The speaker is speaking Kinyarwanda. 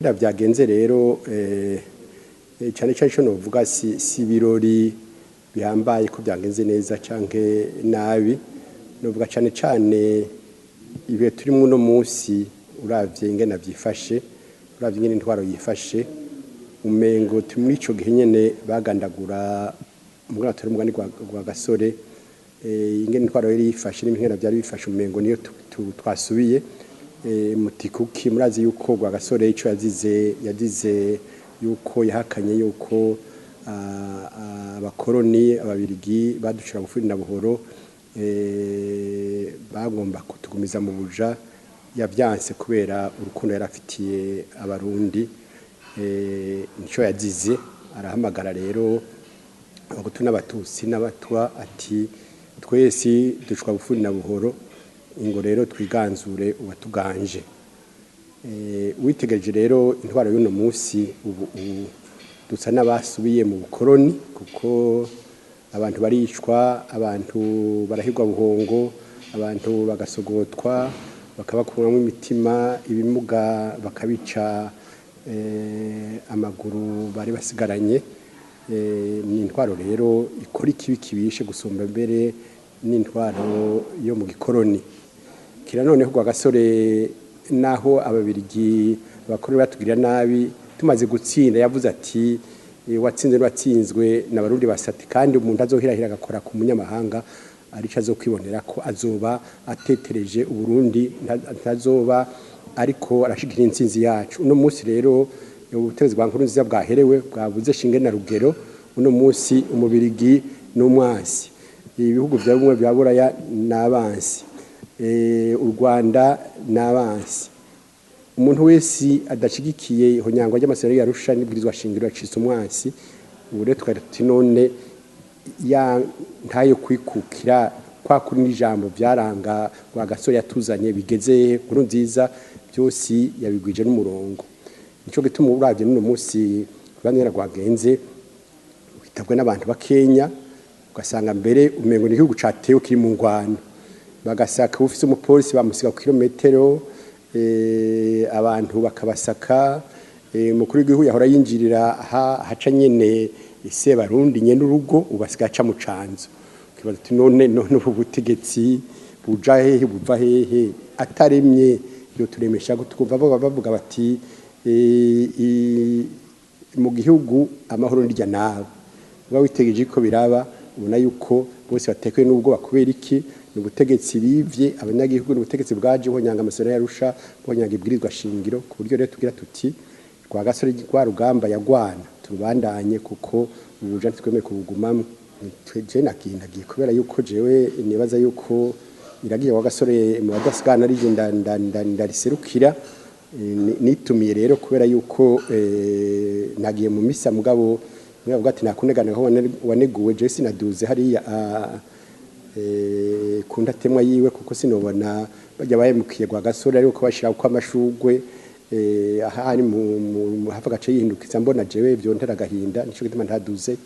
Byagenze rero cyane cyane cyo novuga si birori bihambaye ko byagenze neza canke nabi novuga cyane cyane ibe turi mu no munsi uravye ingena byifashe uravye ingene intwaro yifashe umengo turi muri ico gihe nyene bagandagura umugana turi mugani gwa gasore ingene intwaro yari yifashe n'imihera byari bifashe umengo niyo twasubiye mutikuki murazi yuko gwa gasore ico yazize yuko yahakanye yuko abakoroni ababirigi badushira gufuri na buhoro bagomba kutugumiza mu buja yavyanse kubera urukundo yarafitiye abarundi nico yazize arahamagara rero abagutu n'abatusi n'abatwa ati twese dushwa gufuri na buhoro ingo rero twiganzure ubatuganje witegereje rero intwaro y'uno munsi ubu dusa n'abasubiye mu bukoroni kuko abantu barishwa abantu barahirwa buhongo abantu bagasogotwa bakabakuramo imitima ibimuga bakabica amaguru bari basigaranye ni intwaro rero ikora ikibi kibishe gusumba mbere n'intwaro yo mu gikoroni kira noneho gwa gasore naho ababirigi abakoroni batugirira nabi tumaze gutsinda yavuze ati watsinzwe n'abarundi basati kandi umuntu azohirahira agakora ku munyamahanga arico azokwibonera ko azoba atetereje uburundi ntazoba ariko arashikira intsinzi yacu uno munsi rero ubutegetsi bwa nkuru nziza bwaherewe bwabuze shinge na rugero uno munsi umubirigi n'umwasi ibihugu bya bumwe bya buraya n'abansi u Rwanda n'abansi umuntu wese adashigikiye ihonyangwa ry'amasezerano yarusha n'ibwirizwa shingiro acisa umwasi ubure twari none ya ntayo kwikukira kwa kuri n'ijambo byaranga wa gasore yatuzanye bigeze kuri nziza byose yabigwije n'umurongo nico gituma uravye n'uno munsi banera gwagenze witabwe n'abantu bakenya ugasanga mbere umengo ni igihugu catewe kiri mu ngwano bagasaka ufise umupolisi bamusiga ku kilometero abantu bakabasaka mukuru w'igihugu yahora yinjirira haca nyene ise barundi nyene urugo ubasiga aca mu canzo kibaza ati none ubu butegetsi buja hehe buva hehe ataremye yo turemesha gutukumva bavuga bati mu gihugu amahoro ndirya nawe uba witegeje ko biraba ubona yuko bose batekwe n'ubwo bakubera iki ubutegetsi bivye abanyagihugu n'ubutegetsi bwaje honyanga amasezerano yarusha honyanga ibwirizwa shingiro ku buryo rero tugira tuti kwa gasore kwa rugamba yagwana turubandanye kuko ubuje twemeye kubugumamo je nagiye kubera yuko jewe nibaza yuko iragiye wa gasore mu badasigana ari ndariserukira nitumiye rero kubera yuko nagiye mu misa mugabo bavuga ati nakunegana aho waneguwe je sinaduze hariya kunda temwa yiwe kuko sinobona bajya bahemukiye gwa gasore ariko bashira uko amashugwe aha ari mu hafa gace yihindukiza mbona jewe byo ntera gahinda nico gituma ntaduze